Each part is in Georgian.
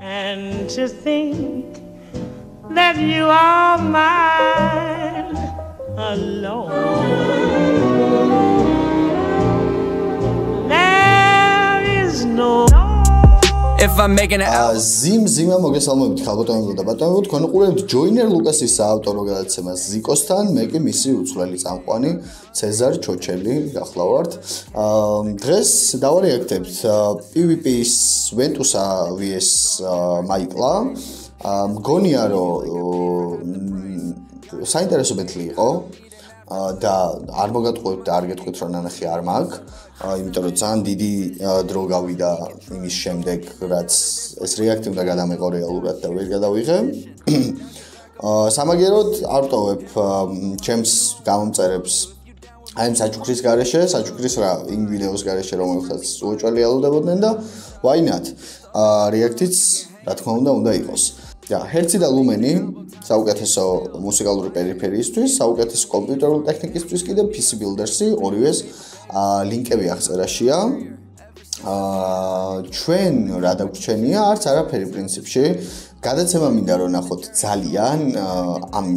And to think that you are mine alone. There is no If I'm making it out Zim მოგესალმებით ხალბატონებო და ბატონებო თქვენ უყურებთ ჯოინერ ლუკასის საავტორო გადაცემას ზიკოსთან მე კი მისი უცვლელი წამყვანი ცეზარ ჩოჩელი გახლავართ დღეს დავარეაქტებთ PvP-ის Ventus-a vs Maikla მგონია რომ საინტერესო ბეთლი იყო და არ მოგატყუებთ და არ გეტყვით რომ ნანახი არ მაქვს იმიტომ რომ ძალიან დიდი დრო გავიდა იმის შემდეგ რაც ეს რეაქტი უნდა გადამეყო რეალურად და ვერ გადავიღე სამაგეროდ არ ვტოვებ ჩემს გამომწერებს აი ამ საჩუქრის გარეშე საჩუქრის რა იმ ვიდეოს გარეშე რომელსაც უეჭველი ელოდებოდნენ და why not რეაქტიც რა თქმა უნდა იყოს და ჰერცი და ლუმენი საუკეთესო მუსიკალური პერიფერიისთვის, საუკეთესო კომპიუტერული ტექნიკისთვის კიდე PC Builder-ი ორივეს ლინკები აღწერაშია. ჩვენ რა დაგვრჩენია, არც არაფერი პრინციპში. გადაცემა მინდა რომ ნახოთ ძალიან ამ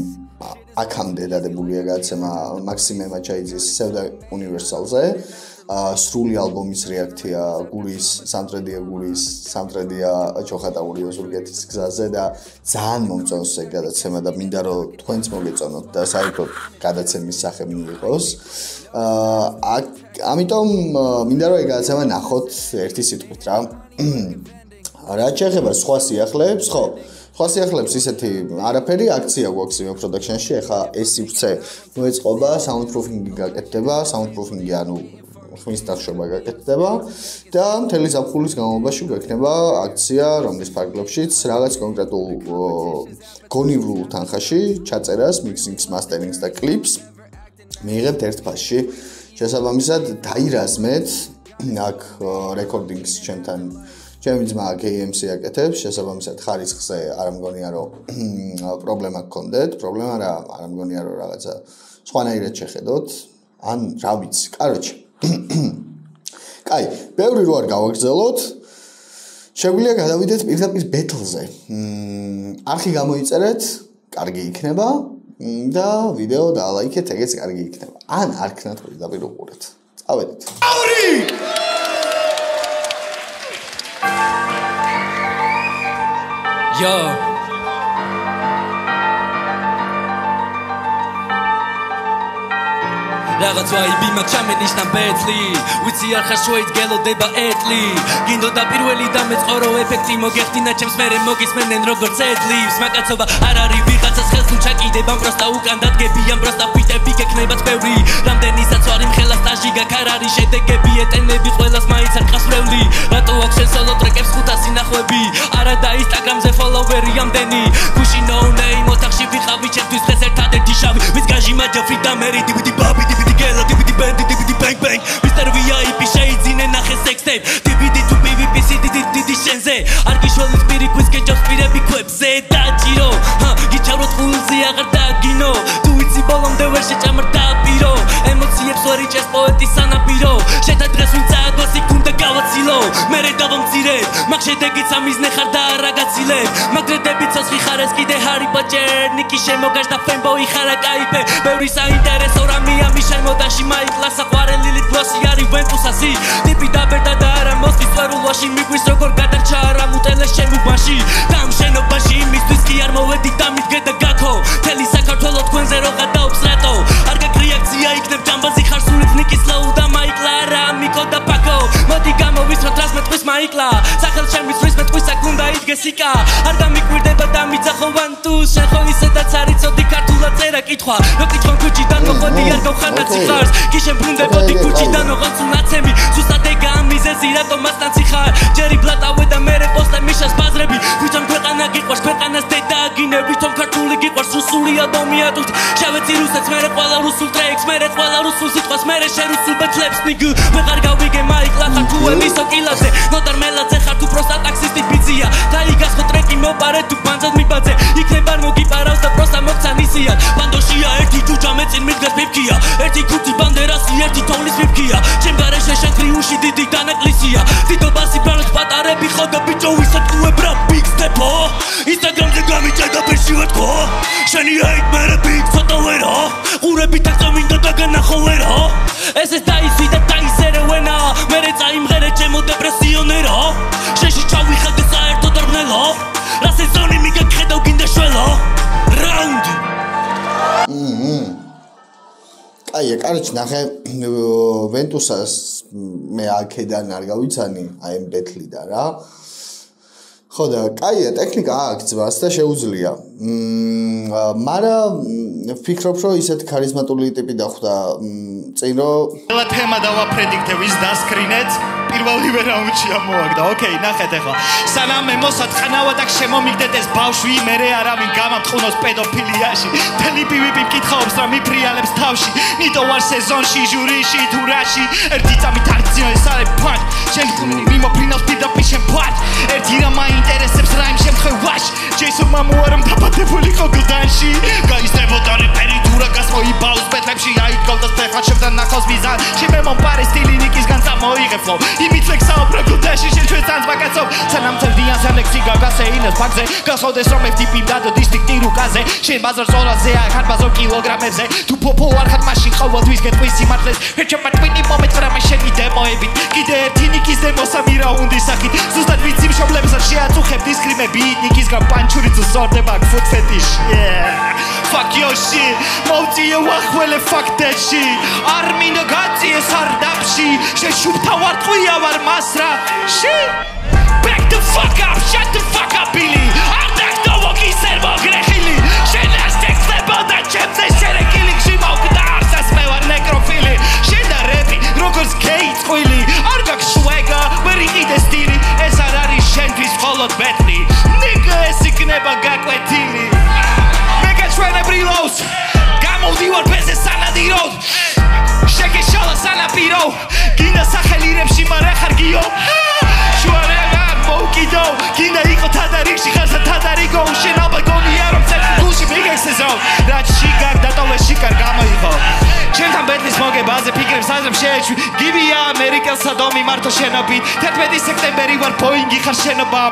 აქამდე დადებულია გადაცემა მაქსიმე მაჩაიძის Pseudo Universal-ზე. სრული ალბომის რეაქტია გურის სამტრედია გურის სამტრედია ჩოხატაური ოზურგეთის გზაზე და ძალიან მომწონს ეს გადაცემა და მინდა რომ თქვენც მოგეწონოთ და საერთოდ გადაცემის სახე მიიღოს ამიტომ მინდა რომ ეს გადაცემა ნახოთ ერთი სიტყვით რა რაც შეეხება სხვა სიახლეებს ხო სხვა სიახლეებს ისეთი არაფერი აქცია გვაქვს იმ პროდუქშენში ეხა ეს სივრცე მოეწყობა soundproofing-ი გაკეთდება soundproofing-ი ანუ ხმის დახშობა გაკეთდება და მთელი ზაფხულის განმავლობაში გვექნება აქცია, რომლის ფარგლებშიც რაღაც კონკრეტულ გონივრულ თანხაში ჩაწერას, mixing-ს, mastering-ს და clips მიიღებთ ერთ ფასში. შესაბამისად, დაირაზმეთ აქ recording-ს ჩემთან ჩემი ძმა KMC აკეთებს, შესაბამისად ხარისხზე არ მგონია რომ პრობლემა გქონდეთ, პრობლემა რა, არ მგონია რომ რაღაცა სხვანაირად შეხედოთ, ან რა ვიცი, კაროჩე კაი, ბევრი რო არ გავაგრძელოთ, შეგვიძლია გადავიდეთ პირდაპირ ბეთლზე. არხი გამოიწერეთ, კარგი იქნება და ვიდეო დაალაიქეთ, ეგეც კარგი იქნება. ან არ ქნათ პირდაპირ უყურეთ. წავედით. Yo რაღაც ვაიბი მაქვს ჩამენიშნა ბეთლი ვიცი არ ხარ შვეით გელოდება ეტლი გინდოდა პირველი და მეწყორო ეფექტი მოგეხდინა ჩემს მერე მოგისმენენ როგორც ედლივს მაკაცობა არ არის ვიღაცას ხელს თუ ჩაკიდება პროსტა უკან დადგებიან პროსტა ფიტები გექნებათ ბევრი რამდენისაც ვარ იმ ხელას სტაჟი გაქვს არ არის შედეგები ეტენები ყველას მაინც არ ყასვრეული რატო აქვს შენ სოლო ტრეკებს 500 ნახვები არა და ინსტაგრამზე ფოლოვერი ამდენი გუში no name ოთახში ვიყავი ჩემთვის დღეს ერთადერთი შავი ვის გაჟი მაჯაფრი და მერი დიბდი ბაბი Gelo DVD band DVD bang bang Mr. VIP შეიძინე ნახე sex tape DVD to PvP CD შენზე არ გიშველის პირი ქვის გეჯავს პირები ქვებზე დაჭირო გიჩავროთ ხულზე აღარ დაგინო თუ ვიცი ბოლომდე ვერ შეჭამრდა პირო ემოციებს ვერ იჭერს პოეტის სანაპირო შეთა დღეს ვინც აგვასი გუნდა გავაცილო მერე დავამცირებ მაგ შედეგიც ამიზნე ხარ და არაგაცილებ მაგრედებით ცოცხი ხარ ეს კიდე ჰარი პოჭერ ნიკი შემოგაშ და ფენბოი ხარა კაიფე ბევრი საინტერესო რამეა მიშენ მოდაში მაიკლა საყვარელი ლიტლოსი არის ვენტუსასი ტიპი დაბერდა და არა მოსდის წერულვაში მიგვის როგორ გადარჩა არა მუტელეს შემუბაში და ამ შენობაში იმისთვის კი არ მოვედი და მიდგე და გაქო თელი საქართველო თქვენზე რო გადაობს რატო არ გაქვს რეაქცია იქნებ ჯამბაზი ხარ სულით ნიკის ლოუ და მაიკლა არა მიკო და პაკო მოდი გამოვისროთ რას მეტყვის მაიკლა სახელს შემისვრის მეტყვის აქ უნდა იდგეს იკა არ დამიკვირდება და მიცახო ვანტუს შენ ხო ისედაც არიცოდი ქართულად წერა კითხვა რო კითხონ ქუჩიდან მოხოდი არ გავხანაცი ხარს კი შენ ბრუნდებოდი ქუჩიდან ოღონდ უნაცემი ზუსტად ეგა ამიზეზი რატო მასტანცი ხარ ჯერი ბლატავე და მერე პოსტე მიშას ბაზრები ვითომ ქვეყანა გიყვარს ქვეყანას დედა აგინე ვითომ ქართული გიყვარს რუსული ადომია თუ შავეთი რუსეთს მერე ყველა რუსულ ტრეკს მერე ყველა რუსულ სიტყვას მერე შერუსულ ბეთლებს ნიგ ვეღარ გავიგე მაიკლა ხარ თუ ემისო კილაზე ნოდარ მელაძე ხარ თუ პროსტა ტაქსისტი ბიძია დაიგას ხო ტრეკი მოპარე თუ ბანძად მიბაძე იქნებ არ მოგიპარავს და პროსტა მოგცან ისია ბანდოშია ერთი ჯუჯა მეწინ მიდგეს ფიფქია ერთი ქუთი ბანდერასი ერთი თოვლის ფიფქია ჩემ გარეშე შენ ტრიუში დიდი დანაკლისია დიდობასი ბრალს პატარები ხო და ბიჭო ვისად უებრა big Instagram-ზე გამიჭედა ფერშივად ხო შენი ჰეიტმერები ცოტა ვერა ყურებით ახლა მინდა დაგანახო ვერა ეს დაისი და დაისერე ვენა მერე წაიმღერე ჩემო დეპრესიონერა შეში ჩავიხადე საერთოდ არ ვნელო რა სეზონი მიგახედავ გინდა შველო რაუნდი აი, კაროჩ, ნახე ვენტუსას მე აქედან არ გავიცანი, აი ამ ბეთლიდან რა. ხო და კაია, ტექნიკა აქვს ძვას და შეუძლია. მაგრამ ვფიქრობ, რომ ისეთ ქარიზმატული ტიპი დახვდა წინ რომ ყველა თემა დავაპრედიქტე, ვის დასკრინეთ, პირველივე რაუნდში ამოაგდა. ოკეი, ნახეთ ახლა. სანამ მე მოსაწყნავად აქ შემომიგდეთ ეს ბავშვი, მერე არავინ გამამტყუნოს პედოფილიაში. თელიპივი მკითხაობს რა მიფრიალებს თავში. ნიტო ვარ სეზონში, ჟურიში, თურაში. ერთი წამით არციო ეს არის ფანჯ. შენ მიმოფრინავს პირდაპირ შენ ფანჯ. ერთი რა მაინტერესებს რა იმ შემთხვევაში. ჯეისონ მამუარამ დაბადებული იყო გლდანში. გაიზრდებოდა რეპერი თურა გასმოიბავს ბეთლებში აიდგავდა ფეხად შევდა ნახავს მიზან. შენ მომპარე სტილი ნიკისგან წამოიღებ ფლო. იმით ლექსაუბრა გლდანში შენ ჩვენთან მაგაცობ. სანამ წევდიან სანექსი გაგასეინეს ფაგზე. გასხოვდეს რომ FTP დადო დისტრიქტი რუკაზე. შენ ბაზარს ორაზე ახარ ბაზო კილოგრამებზე. თუ პოპო არ ხარ მაშინ ყოველთვის გეტყვის სიმართლეს. ეჩემ twini მომეც რა მე შენი დემოებით. კიდე ერთი ნიკის დემო სამი რაუნდის სახით. ზუსტად ვიცი მშობლებსაც შეაწუხებ დისკრიმები. ნიკისგან პანჩური თუ სორდება ფუთ ფეტიში. Fuck your shit. მოვწიე ვახველე fuck that shit. არ მინდა გაწიე სარდაფში. შეშუბთა ვარტყვია ვარ მასრა. Shit. Back the fuck up. Shut the fuck up Billy. არ დაგდოვო გისერ მოგრეხილი. შენ ასტექსლებო და ჩემზე შერეკილი გში მოგდა არსას მე ვარ ნეკროფილი. შენ და რეპი როგორც გეი წყვილი. არ გაქვს შვეგა ვერ იყიდე სტილი. ეს არ არის შენთვის მხოლოდ ბეთლი. ნიგა ეს იქნება გაკვეთილი. Reloads. გამოვდივარ ფეზე სანადიროდ. შეგეშალა სანაპირო. გინდა სახელი რებში მარა ხარგიო. შუარენა მოვკიდო. გინდა იყო თადარიგში ხარსა თადარიგო. შენ ალბაგონია რომ წელი გულში მიგესეზო. რაჩი გარდატოვე შიკარ გამოიღო. ჩემთან ბეთლის მოგებაზე ფიქრებს აზრებ შეეჩვი. გიბია ამერიკას სადომი მარტო შენობით. 11 სექტემბერი ვარ ბოინგი ხარ შენობა.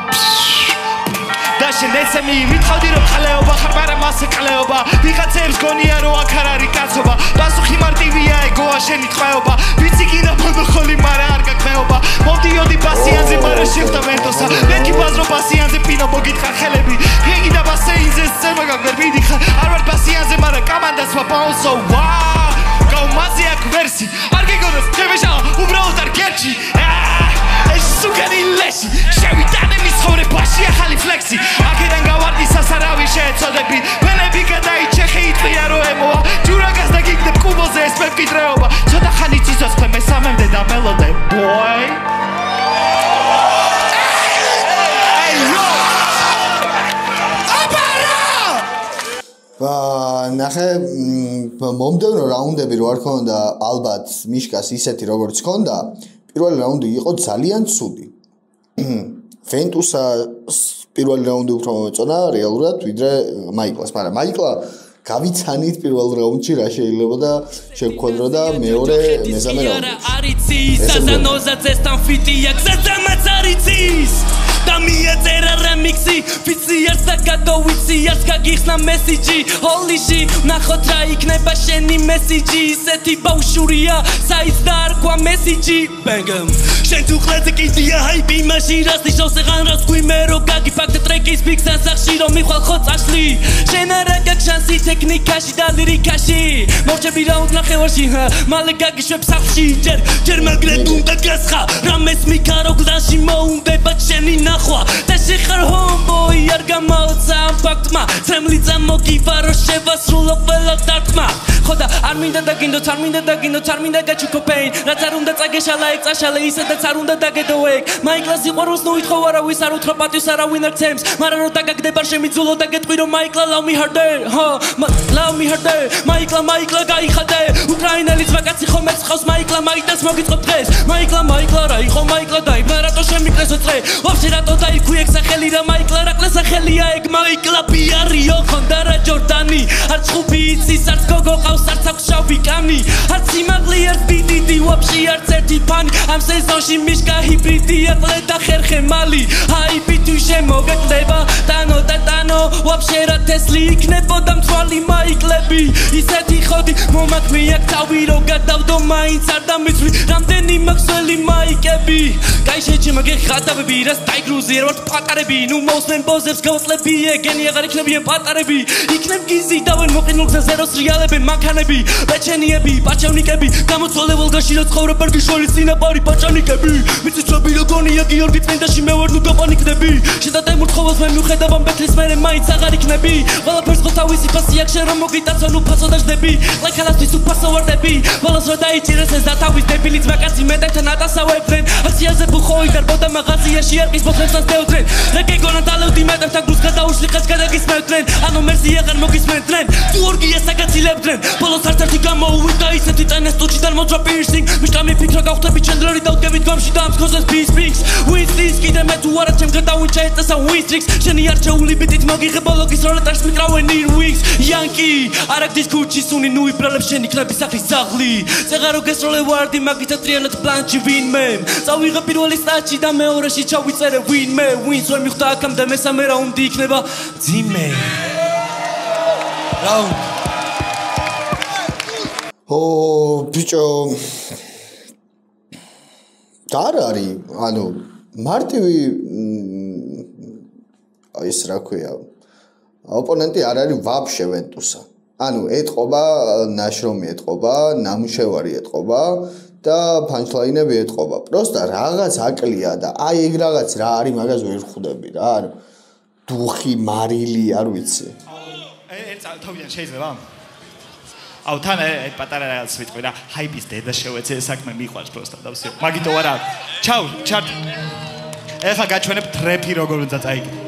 და შენ ეცემი მითხავდი რომ ყლეობა ხარ მაგრამ ასე ყლეობა ვიღაცებს გონია რომ აქ არ არის კაცობა პასუხი მარტივია ეგოა შენი ტყვეობა ვიცი გინდა მონოხოლი მაგრამ არ გაკმეობა მომდიოდი ბასიანზე მაგრამ შევდა ვენტოსა მეკი ბაზრო ბასიანზე პინო მოგითხარ ხელები გინდა ბასეინზე სცემა გაგვერ მიდიხარ არ ვარ ბასიანზე მაგრამ კამანდას ვაპაუსო ვაუ გაუმაზე აქ ვერსი არ გიგონოს ჩემეშავა უბრალოდ არ გერჩი ეს სუკანი ლესი შევიტანე მის ხოვრებაში ახალი ფლექსი აქედან გავარდი სასარავი შეეცოდები ფენები გადაიჩეხე იტყვია რომ ემოა ჯურაგას და გიგდებ კუბოზე ეს მემკვიდრეობა ცოტა ხანი ციცოცხლე მესამემდე და მელოდე ბოი ნახე მომდევნო რაუნდები რო არ ქონდა ალბათ მიშკას ისეთი როგორც ქონდა პირველი რაუნდი იყო ძალიან ცუდი. ვენტუსა პირველი რაუნდი უფრო მომეწონა რეალურად ვიდრე მაიკლას, მაგრამ მაიკლა გავიცანით პირველ რაუნდში რა შეიძლება და შეგქონდრო და მეორე მესამე რაუნდში. არიცი საზანოზაცესთან ფიტია გზადამაც არიცის და მიეწერა რემიქსი ფიციარს და გადოვიციარს გაგიხსნა მესიჯი ჰოლიში ნახოთ რა იქნება შენი მესიჯი ისეთი ბავშვურია საიც და არ ყვა მესიჯი ბენგემ შენ თუ ხლეზე კიდია ჰაიპი მაშინ რას ნიშნავს ეღან რას გვიმე რო გაგიფაქტე ტრეკის ფიქსან სახში რომ მიხვალ ხო წაშლი შენ არა გაგშანსი ტექნიკაში და ლირიკაში მოვჭები რაუნდ ნახევარში მალე გაგიშვებ სახში ჯერ მაგრად უნდა გასხა რამეს მიქარო გლანში მოუნდება შენი ნახვა და შეხარ ჰომბოი არ გამაოცა ამ ფაქტმა ცემლი წამოგივარო შევასრულო ყველა დარტყმა ხო და არ მინდა დაგინდოთ არ მინდა დაგინდოთ არ მინდა გაჩუქო პეინ რაც არ უნდა წაგეშალა ეგ წაშალე ისედაც არ უნდა დაგედო ეგ მაიკლას სიყვარულს ნუ ითხოვ არავის არ უთხრა პატივს არავინ არ ცემს მაგრამ რო დაგაგდება შემიძულო და გეტყვი რომ მაიკლა love me harder love me harder მაიკლა გაიხადე უკრაინელის ვაკაცი ხომ ეს ხავს მაიკლა მაიტას მოგიწყობ დღეს მაიკლა რა იყო მაიკლა დაიბნა რატო შემიკრესო წრე ვაფშე რატო დაიქვი ეგ სახელი რა მაიკლა რა ყლა სახელია ეგ მაიკლა პიარიო ხონდა რა ჯორდანი არც ხუბი იცის არც გოგო ყავს არც აქვს შავი კამნი არც სიმაღლე არც დიდიდი ვაფშე არც ერთი ფანი ამ სეზონში მიშკა ჰიბრიდია ყლე და ხერხე მალი ჰაიპი თუ შემოგეკდება დანო და ნო ვაფშე რა თესლი იქნებოდა მთვალი მაიკლები ისეთი ხოდი მომაქმი აქ თავი რო გადავდო მაინც არ დამიცვი რამდენი მაქსველი მაიკები კაი შეჩემა გეხატავები რას დაიგრუზი არ ვართ პატარები ნუ მოსმენ ბოზებს გავწლები ეგენი აღარ იქნებიან პატარები იქნებ გიზი დავენ მოყინულ გზაზე როს რეალებენ მანქანები პეჩენიები პაჩავნიკები გამოცვალე ვოლგაში რო ცხოვრობენ გიშოლის წინაპარი პაჩავნიკები მიწიწები როგორია გიორგი წმინდაში მე ვარ ნუ დაპანიკდები შედატემურ ცხოველს მე მიუხედავ ამ ბეთლის მერე მაინც აღარ იქნები ყველაფერს ხო თავისი ფასი აქ შენ რომ მოგიტაცო ნუ ფასო დაждები ლайქალასთვის უფასო ვარდები ბოლოს რა დაიჭირეს ეს და თავის დებილი ძმაკაცი მეტებთან ატასავებდნენ აქციაზე ბუხოი დარბოდა მაღაზიაში არ ყისბოთლებსაც დევდნენ რა გეგონა დალევდი მეტებთან გულს გადაუშლი ხაც გადაგისმევდნენ ანუ მერზი აღარ მოგისმენდნენ თუ ორგიას აგაცილებდნენ ბოლოს არცერთი გამოუვიდა ისეთი წენა სტუჩიდან მოძრა პირსინგ მიშტამი ფიქრა გავხდები ჩენდლერი დავდგებით გამში და ამ სქოსეს ბისპინგს ვინსტრის კიდე მე თუ არა ჩემ გადავინჩა ეწესა ვინსტრიქს შენი არჩეული ბიტით მოგიღება ლოგის როლეტარს მიკრავენ ირვინგს იანკი არაგდის ქუჩის უნი ნუ იბრალებს შენი ქნები სახლის ძაღლი წეღარო გესროლე ვარდი მაგითა ტრიანად პლანჩი ვინმე წავიღე პირველი სტაჩი და მეორეში ჩავიწერე ვინმე ვინს ვერ მიხვდა აქამდე მესამე რაუნდი იქნება ძიმე რაუნდი ო ბიჭო არ არის ანუ მარტივი ის რა ქვია ოპონენტი არ არის ვაფშე ვენტუსა ანუ ეთყობა ნაშრომი ეთყობა ნამუშევარი ეთყობა და ფანჩლაინები ეთყობა პროსტა რაღაც აკლია და აი ეგ რაღაც რა არის მაგას ვერ ხვდები რა ანუ დუხი მარილი არ ვიცი თავიდან შეიძლება აუ თან პატარა რაღაც ვიტყვი რა ჰაიპის დედა შევეცე საქმე მიყვარს პროსტა და всё მაგითო არა ჩავ ჩარტ ეხა გაჩვენებ ტრეფი როგორ უნდა წაიგე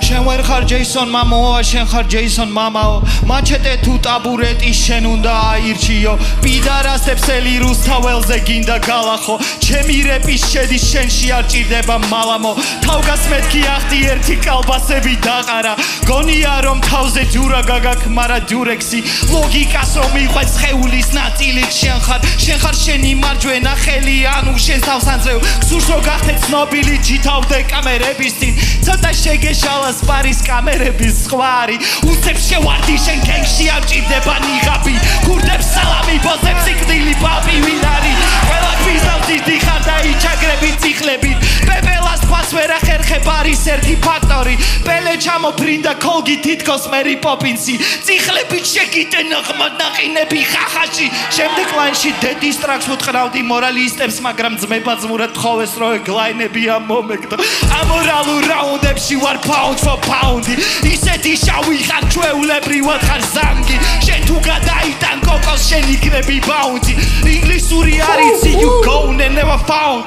შენ ვერ ხარ ჯეისონ მამოა შენ ხარ ჯეისონ მამაო მაჩეტე თუ ტაბურეტი შენ უნდა აირჩიო პიდარასებს ელი რუსთაველზე გინდა გალახო ჩემი რეპის შედის შენში არ ჭირდება მალამო თავგასმეთქი ახტი ერთი კალბასები დაყარა გონია რომ თავზე ჯურა გაგაკმარა ჯურექსი ლოგიკას რომ მიყვეს ხეულის ნაწილით შენ ხარ შენი მარჯვენა ხელი ანუ შენ თავს ანძევ გსურს რო გახდე ცნობილი ჯითავდე კამერების წინ ცოტა შეგეშალა სპარის კამერების ხვარი უსებს შევარდი შენ გენგში არ ჭირდება ნიღაბი ქურდებს სალამი ბოზებს იქნილი პაპი ვინ არის ყველა ფიზავდი დიხარ და იჩაგრები ციხლები პეპელას ფას ვერ ახერხებ არის ერთი ფაქტორი პელე ჩამოფრინდა კოლგი თითქოს მერი პოპინსი ციხლები შეგიტენ ნაყინები ხახაში შემდეგ ლაინში დედის ტრაქს უთყრავდი მორალისტებს მაგრამ ძმებად ზმურად თხოვეს რო ეგლაინები ამომეგდო ამორალურ რაუნდებში ვარ pound for pound ისეთი შავი ხარ ჩვეულებრივად ხარ ზანგი შენ თუ გადაიტან კოკოს შენ იქნები ბაუნდი ინგლისური არიცი you go and never found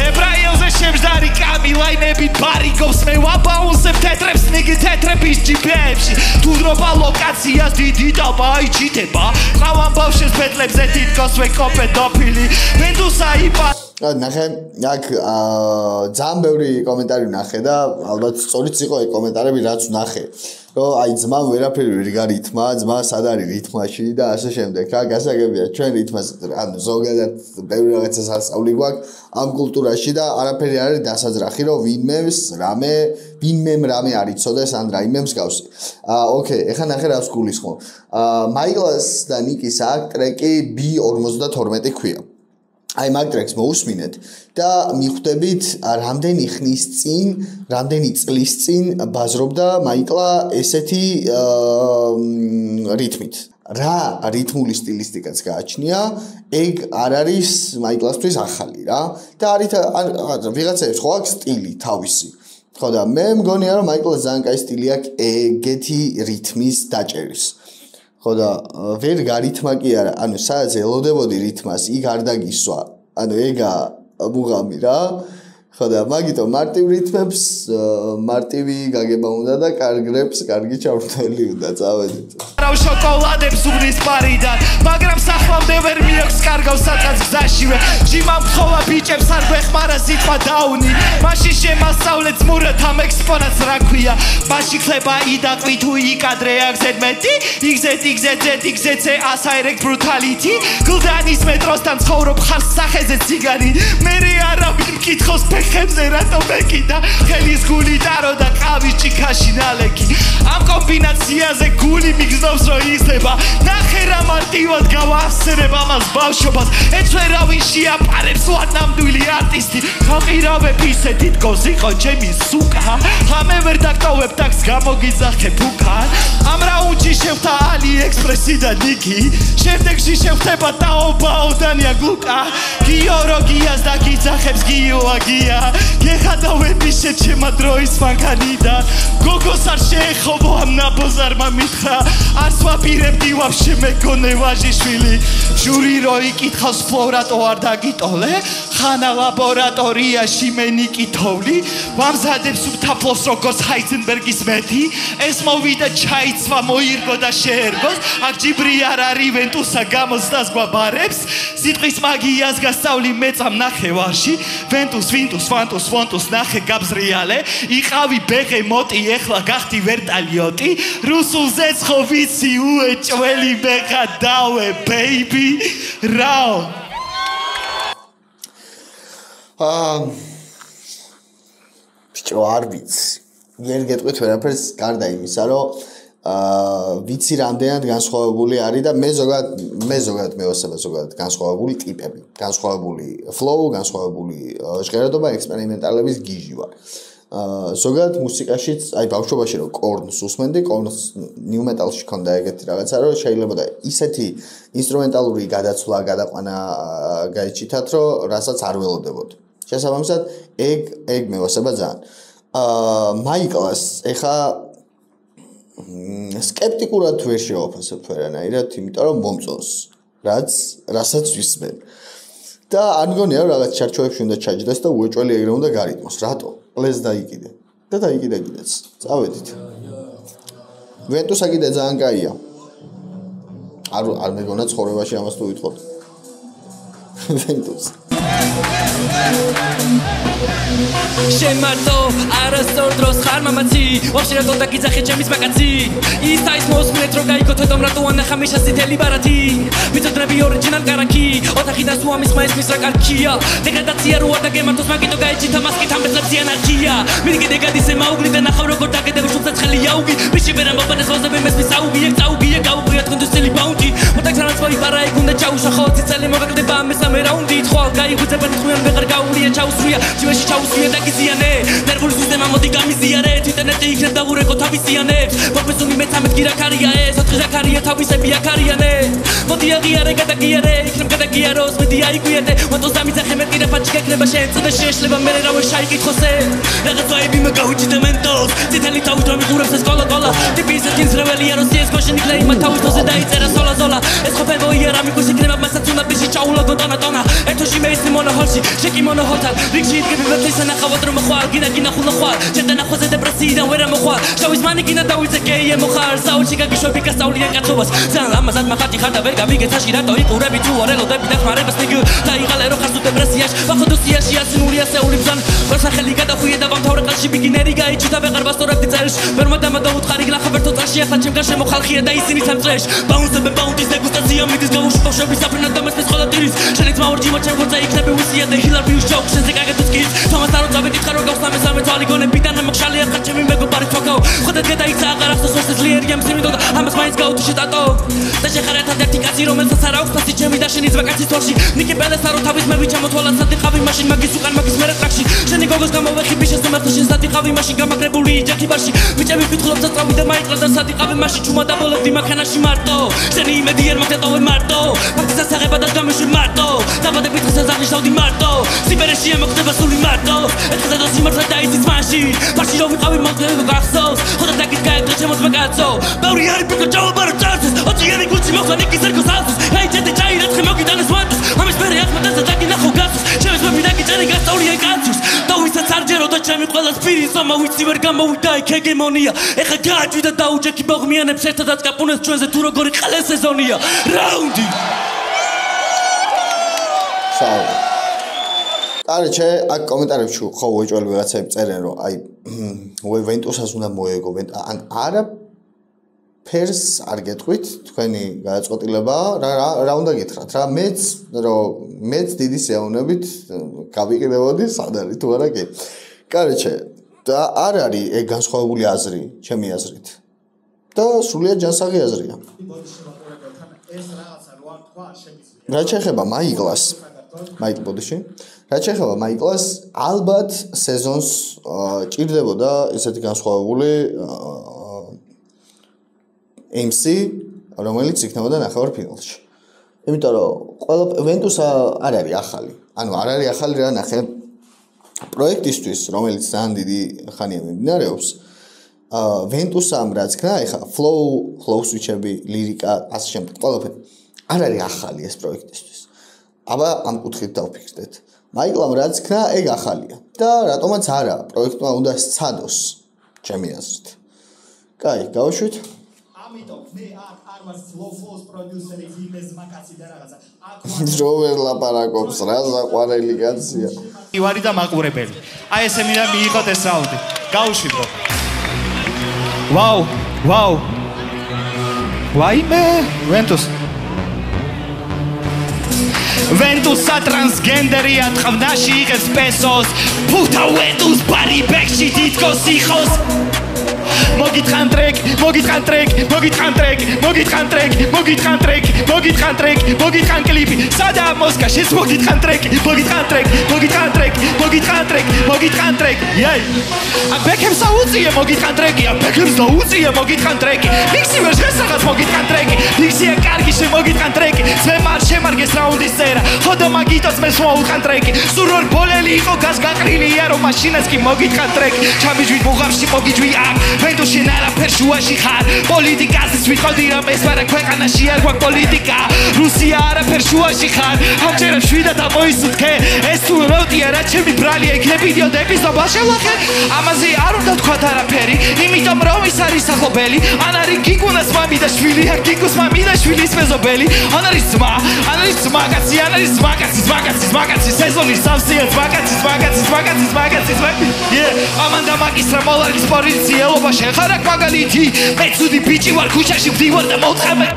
ებრაელზე შემზარი კამილაინები ბარიგობს მე ვაბაუნსებ თეთრებს ნიგი თეთრების ჯიპებში თუ დრობა ლოკაციას დიდი ტალპა აიჩიტება ყავან ბავშვებს ბედლებზე თითქოს ვეკო პედოფილი ვენდუსა იპა ნახე აქ ძალიან ბევრი კომენტარი ნახე და ალბათ სწორიც იყო ეს კომენტარები რაც ნახე რომ აი ძმა ვერაფერი ვერ გარითმა ძმა სად არის რითმაში და ასე შემდეგ რა გასაგებია ჩვენ რითმას ანუ ზოგადად ბევრი რაღაცას ასწავლი გვაქვს ამ კულტურაში და არაფერი არის დასაძრახი რომ ვინმემ რამე არ იცოდეს ან რაიმე მსგავსი ოკეი ეხლა ნახე რას გულისხმობ მაიკლას და ნიკის აქ ტრეკი B52 ქვია აი მაგ ტრეკს მოусმინეთ და მიხვდებით რამდენი ხნის წინ, რამდენი წლის წინ ბაზრობდა მაიკლა ესეთი რითმით. რა რითმული სტილისტიკაც გააჩნია, ეგ არ არის მაიკლასთვის ახალი რა და არის ვიღაცებს ხო აქვს სტილი თავისი. ხო და მე მგონია რომ მაიკლას ძალიან კაი სტილი აქვს ეგეთი რითმის დაჭერის. ხო და ვერ გარითმა კი არა, ანუ სადაც ელოდებოდი რითმას, იქ არ დაგისვა. ანუ ეგა ბუღამი რა. ხო და მაგითო მარტივ რითმებს მარტივი გაგება უნდა და კარგ რეპს კარგი ჩავრთელი უნდა წავედით. ვარავ შოკოლადებს უგნის პარიდან მაგრამ სახლამდე ვერ მიაქვს კარგავს სადღაც გზაშივე ჯიმამ ხოლა ბიჭებს არ გვეხმარა სიტყვა დაუნი მაშინ შემასწავლეთ მურად ამ ექსპონატს რა ქვია მაშინ ხლება იდაყვი თუ იკადრე აქზეთ მეტი XZ ასაერეკ ბრუტალიტი გლდანის მეტროსთან ცხოვრობ ხარ სახეზე ციგარი მერე არავინ მკითხოს ფეხებზე რატო მეკიდა ხელის გული დარო და ყავის ჭიქაში ნალექი ამ კომბინაციაზე გული მიგზნობს რომ იხდება ნახე რა მარტივად გავახსენებ ამას ბავშვობას ეცვერავინ შეაპარებს ვარ ნამდვილი არტისტი ხაყირავებ ისე თითქოს იყო ჩემი სუკა ამე ვერ დაგტოვებ ტაქს გამოგიძახე ფუკან ამ რაუნდში შევთა AliExpress-იდან ნიკი შემდეგში შევხდება ტაობაო დანია გუკა გიოროგიას და გიძახებს გიოაგია გეხადავები შეჩემა დროის მანქანიდა გოგოს არ შეეხობო ამ ნაბოზარმა მითხრა არც ვაპირებდი ვაფშე მეგონე ვაჟიშვილი ჟური რო იკითხავს ფლორატო არ დაგიტოლე ხანა ლაბორატორიაში მე ნიკითოვლი ვამზადებს უთაფლოს როგორც ჰაიზენბერგის მეტი ეს მოვიდა ჩაიცვა მოირგო და შეერგოს აქ ჯიბრი არ არის ვენტუსა გამოსდას გვაბარებს სიტყვის მაგიას გასწავლი მეწამ ნახევარში ვენტუს ვინტუს ფანტუს ფონტუს ნახე გაბზრიალე იყავი ბეღე მოტი ეხლა გახდი ვერტალიოტი რუსულზეც ხო ვიცი უეჭველი ბეღა დავე ბეიბი რაო ბიჭო არ ვიცი ვერ გეტყვით ვერაფერს გარდა იმისა რომ ვიცი რამდენად განსხვავებული არის და მე ზოგადად მეოსება ზოგადად განსხვავებული ტიპები განსხვავებული flow განსხვავებული ჟღერადობა ექსპერიმენტალების გიჟი ვარ ზოგადად მუსიკაშიც აი ბავშვობაში რომ კორნს უსმენდი კორნს ნიუ მეტალში ქონდა ეგეთი რაღაცა რომ შეიძლება და ისეთი ინსტრუმენტალური გადაცვლა გადაყვანა გაიჩითათ რომ რასაც არ ველოდებოდ შესაბამისად ეგ მეოსება ძალიან მაიკლას ეხა სკეპტიკურად ვერ შევაფასებ ვერანაირად, იმიტომ რომ მომწონს, რასაც ვისმენ. და არ მგონია რომ რაღაც ჩარჩოებში უნდა ჩაჯდეს და უეჭველი ეგრე უნდა გარიტმოს. რატო? ყლეს დაიკიდე. და დაიკიდე კიდეც. წავედით. ვენტუსა კიდე ძალიან კაია. არ მეგონა ცხოვრებაში ამას თუ ვითხოვთ. ვენტუს. შემარტო არასწორ დროს ხარ მამაცი ვახშირად უნდა გიძახე ჩემის მაკაცი ის და ის მოსმენთ რომ გაიგო თვითონ რატო ანახა მიშა სიტელი ბარათი მიწოდნები ორიჯინალ კარაკი ოთახიდან სუამის მაისმის რა კარქია დეგრადაცია რო არ დაგემართოს მაგიტო გაიჭითა მასკით ამბეცლებს ანარქია მიდგე გადის მაუგლი და ნახავ როგორ დაგედებ შუბს ცხელი იაუგი ვიში ვერ ამბობენ ვაზები მესმის აუგი ეგ წაუგი ეგ აუგია თქვენთვის წელი ბაუნდი მოთაქრანაც მოი პარა ეგ უნდა ჩაუშახო წელი მოგაგდება მესამე რაუნდი თხვალ გაიგუძებენ თქვენ ვეღარ გაუვლია ჩაუსვია ჯვეში ჩაუსვია და გიზიანე ნერვული სისტემა მოდი გამიზიარე ინტერნეტი იქნებ დავურეკო თავისიანებს პროფესორი მე-13 გირაქარია ეს 4 ზაქარია თავისები აქარიანე მოდი აღიარე გადაგიარე იქნებ გადაგიაროს მედი აიგვიეთე მოტოს დამიძახე მე კიდე ფაჩი გეკნება შენ წოდე შეეშლება მე რა ვერ შაიკითხოსე რაღაცაები მე გავიჭიდე მენტოს ციტელი თავით რომ მიყურებს ეს კოლა ტიპიზეთ ინსრეველია რომ სიეს გოშენი კლეიმა თავისოზე დაიწერა ზოლა ეს ყოფილო იერა მიკუს იქნება მასაც უნდა ბიში ჩაულა გონტონა ეთოში მე ისმი მონოჰოლში შეკი მონოჰოთა რიგში იდგები ვეთისა ნახავად რომ ხვალ გინა ხულა ხვალ შენ ნახვაზე დეპრესიიდან ვერ ამოხვალ შავის მანი გინა დავიძე გეიე მოხარ საუჩი გაგიშვები გასწავლიან კაცობას ძალიან ამაზად მახატი ხარ და ვერ გავიგეთაში რატო იყურები თუ არ ელოდები დახმარებას ნიგ დაიღალე რო ხარ თუ დეპრესიაში ვახოდო სიაში ასინული ასეული ბზან ვერ სახელი გადახვიე და ვამთავრე ყალში ბიგინერი გაიჩი და ვეღარ ვასწორებდი წელს ვერ მომდამოდა უთხარი გლახა ვერთო წაში ახლა ჩემ გარშემო ხალხია და ისინი სამწრეშ ბაუნსები ბაუნდის დეგუსტაცია მიდის გავუშკავშები საფრენად და მესმის ხოლა ტირის შენიც მაურჯი მოჩენ გოცა იქნები უსია და ჰილარ ბიუს ჯოკ შენზე გაგეთუცკის თომას არ უწავედი ხარ რომ გავსამესამე თვალი გონებიდან მოგშალია ხარ ჩემი მეგობარი თოქო ხოდა გადაიცა აღარ ახსოვს ეს ლიერი ამ სიმიდო და ამას მაინც გაუთიშე დატო და შეხარეთ ერთი კაცი რომელსაც არ აქვს ფასი ჩემი და შენი ზვაკაცის თვალში ნიკი ბელესა რო თავის მე ვიჩამოთვალა სადიხავი მაშინ მაგის უკან მაგის მერე ტრაქში შენი გოგოს გამოვეხი ბიშეს და მერტო შენ სადიხავი მაშინ გამაგრებული იჯახი ბარში ბიჭები ვითხულობ და წავიდა მაიკლა და სადიხავი მაშინ ჩუმა დაბოლებდი მანქანაში მარტო შენი იმედი არ მოგდატოვე მარტო ფაქტის ასაღება და გამიშვი მარტო დაბადებით დღესაც აღნიშნავდი მარტო სიბერეში ამოხდება სული მარტო ეთხა და სიმართლე დაიცის მაშინ ბარში რო ვიყავი მოგდები გახსოვს ხოდა დაგით გაიგო ჩემოს მეკაცო ბევრი არის პიკო ჩავაბარო წარსის ოციერი გულში მოხდა ნიკის ერგოს ალსის აი ჯეთი ჩაირაცხე მოგიდანეს ვანტუს ამის მერე ახლა და დაგინახო გასოს ჩემს მე მიდაგი დაიჭერე გასწავლიან კაცოს და ვისაც არ ჯეროდა ჩემი ყველას პირის ზომა ვიცი ვერ გამოვიდა იქ ჰეგემონია ეხა გააჭვი და დაუჯექი ბოღმიანებს ერთადაც კაპუნეს ჩვენზე თუ როგორი ყელე სეზონია რაუნდი საუბრ კარჩე აქ კომენტარებში ხო უეჭველი ვიღაცები წერენ რომ აი ვენტუსას უნდა მოეგო ან არა ფერს არ გეტყვით თქვენი გადაწყვეტილება რა უნდა გითხრათ რა მეც დიდი სიამოვნებით გავიყიდებოდი სად არის თუ არა კი კარჩე და არ არის ეგ განსხვავებული აზრი ჩემი აზრით და სრულიად ჯანსაღი აზრია რა შეიძლება მაიკლას მაიკლ ბოდიში რა შეიძლება მაიკლას ალბათ სეზონს ჭირდებოდა ესეთი განსხვავებული MC რომელიც იქნებოდა ნახევარფინალში იმიტომ რომ ყველა ვენტუსა არ არის ახალი ანუ არ არის ახალი რა ნახე პროექტისთვის რომელიც ძალიან დიდი ხანია მიმდინარეობს ვენტუსამ რაც ქნა ეხა flow switch-ები ლირიკა ასე შემდეგ ყველაფერი არ არის ახალი ეს პროექტისთვის აბა ამ კუთხით დავფიქრდეთ მაიკლამ რაც ქნა ეგ ახალია და რატომაც არა პროექტმა უნდა სცადოს ჩემი აზრით კაი გავუშვით ამიტომ მე არ ვარ flow პროდიუსერი იმეს მაგაცი და რაღაცა დროვერ ლაპარაკობს რა საყვარელი კაცია ივარი და მაყურებელი აი ესე მინდა მიიღოთ ეს რაუნდი გავუშვით ვაუ ვაიმე ვენტუსა ტრანსგენდერია ტყვნაში იღებს პესოს ფუთა ვენტუს ბარიბექში თითქოს იხოს მოგითხან კლიპი სადაა მოსკოვში მოგითხან ტრეკი იაი ბეკემს აუწია მოგითხან ტრეკი ფიქსი ვერ შესახაც მოგითხან ტრეკი ფიქსია კარგი შემოგითხან ტრეკი შემარგეს რაუნდის წერა ხოდა მაგიტოს მე შემოვთხან ტრეკი სურორ ბოლელი იყო გას გაყრილია რომ მაშინაც კი მოგითხან ტრეკი ჩამიჯვით ბუღარში მოგიჯვი აქ ვენტუსში ნარაფერ შუაში ხარ პოლიტიკაზე ვიტყოდი რომ ეს არა ქვეყანაში არ გვაქვს პოლიტიკა რუსია არაფერ შუაში ხარ ამჯერად შვიდად ამოისუთხე ეს თუ როტია რა ჩემი ბრალი ეგნებიდიო დეპიზობა შევახე ამაზე არ უნდა თქვათ არაფერი იმიტომ რომ ის არის ახლობელი ან არის გიგუნას მამი და შვილი ან გიგუს მამი და შვილის მეზობელი ან არის ძმა კაცი სეზონის სამსია მაგაცი ამანდა მაგისტრა მოლარის პოლიცია ელობა შეხარ აქ მაგალითი მე ცუდი ბიჭი ვარ ქუჩაში ვდივარ და მოვწყამე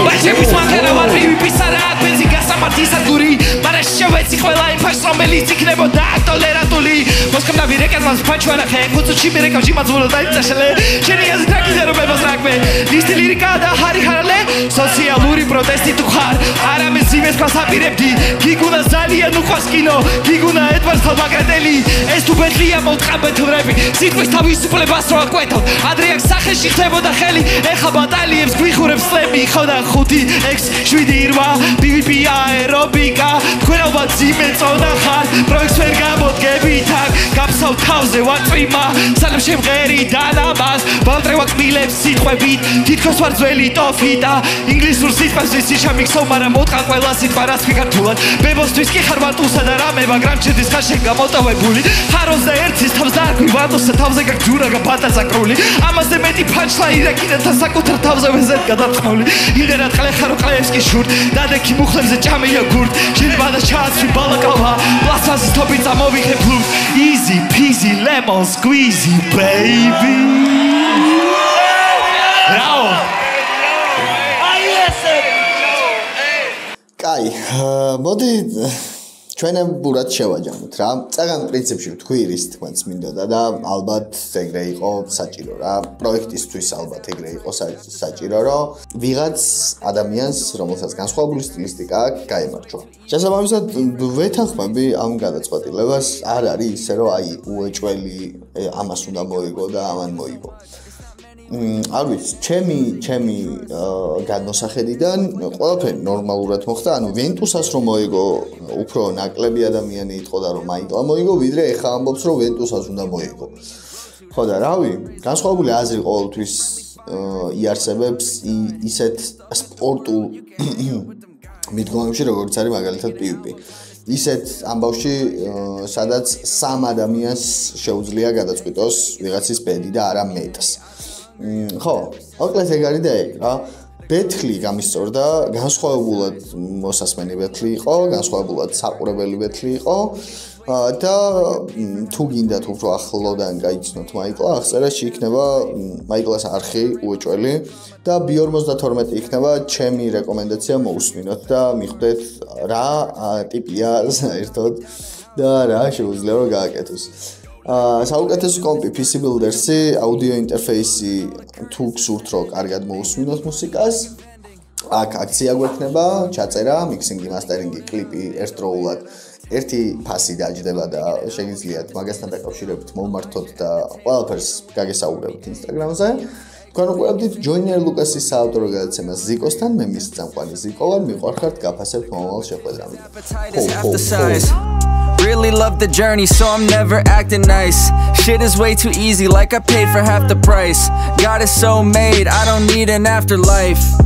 ვაჭების მაგარა ვარ პიპისარა ბენზი გასამართი სადგური მაგრამ შევეცი ყველა იმ ფაშს რომელიც იქნებოდა აკტოლერატული მოსკოვნა ვირეკაზმას ფაჩვარა ხე ხუცუჩი მერეკავში მაძულა დაიწაშლე შენი აზრით რა კიდე რომ მებას რაკმე ნისტი ლირიკა და ჰარი ჰარალე სოციალური პროტესტი თუ ხარ არამე ზიმეს გასაპირებდი გიგუნა ძალიან უყვარს კინო გიგუნა ედვარდსთან მაგრატელი ეს თუ ბეთლია მოვწყამე თვრები სიტყვის თავისუფლებას რო აკვეთავ ადრე აქ სახეში ხდებოდა ხელი ეხა ბატალიებს გვიხურებს სლემი ხოდა 5 6 7 8 PvP აერობიკა თქვენობა ძიმე წონა ხარ პროექტს ვერ გამოდგებით აქ გაფსავ თავზე ვაწვიმა სალამ შემღერი დანამას ბალტრე ვაკმილებს სიტყვებით თითქოს ვარ ძველი ტოფიტა ინგლისურ სიტყვას ვისი ჩამიქცევ მაგრამ მოტყან ყველა სიტყვა რაც ვიკართულად ბებოსთვის კი ხარ ვატუსა და რამე მაგრამ ჩედის ხარ შენ გამოტოვებული ხაროს და ერთის თავს დაარქვი ვატუსა თავზე გაგჯურა ბატაზაკრული ამაზე მეტი ფანჩლაინი რა კიდე თან საკუთარ თავზე ვეზეთ გადაწყმული იმდენად ყლე ხარო ყლებს კი შურთ დადექი მუხლებზე ჭამეა გურთ შეიძლება და ჩააცვი ბალაკავა პლასტმასის თოფი წამოვიხე ფლუს easy peasy lemon squeezy baby რაო კაი მოდი ჩვენებურად შევაჯამოთ რა წაგან პრინციპში ვთქვი რის თქმაც მინდოდა და ალბათ ეგრე იყო საჭირო რა პროექტისთვის ალბათ ეგრე იყო საჭირო რომ ვიღაც ადამიანს რომელსაც განსხვავებული სტილისტიკა აქვს გაემარჯვა შესაბამისად ვეთანხმები ამ გადაწყვეტილებას არ არის ისე რომ აი უეჭველი ამას უნდა მოიგო და ამან მოიგო არ ვიცი ჩემი გადმოსახედიდან ყველაფერი ნორმალურად მოხდა ანუ ვენტუსას რომ მოიგო უფრო ნაკლები ადამიანი იტყო და რომ მაიკლა მოიგო ვიდრე ეხა ამბობს რომ ვენტუსას უნდა მოიგო ხო და რავი განსხვავებული აზრი ყოველთვის იარსებებს ისეთ სპორტულ მიდგომებში როგორც არის მაგალითად PvP ისეთ ამბავში, სადაც 3 ადამიანს შეუძლია გადაწყვიტოს ვიღაცის ბედი და არა მეტს. ხო, მოკლედ ეგ არის და ეგ რა. ბეთლი გამისწორდა, განსხვავებულად მოსასმენი ბეთლი იყო, განსხვავებულად საყურებელი ბეთლი იყო. და თუ გინდათ უფრო ახლოდან გაიცნოთ მაიკლა, აღწერაში იქნება მაიკლას არხი უეჭველი და B52 იქნება ჩემი რეკომენდაცია მოусმინოთ და მიხვდეთ რა ტიპია საერთოდ და რა შეუძლია რომ გააკეთოს. საუკეთესო კომპი PC Builder-ი, აუდიო ინტერფეისი თუ გსურთ რომ კარგად მოусმინოთ მუსიკას, აქ აქცია გვექნება, ჩაწერა, მიქსინგი, მასტერინგი, კლიპი ერთდროულად ერთი ფასი დაჯდება და შეგიძლიათ მაგასთან დაკავშირებით მომმართოთ და ყველაფერს გაგესაუბრებთ Instagram-ზე. თქვენ უყურებთ ჯოინერ ლუკასის საავტორო გადაცემას ზიკოსთან, მე მის წამყვანი ზიკო ვარ, მიყვარხართ გაფასებთ მომავალ შეხვედრამდე. Really love the journey, so I'm never acting nice. Shit is way too easy, like I paid for half the price. God is so made, I don't need an afterlife.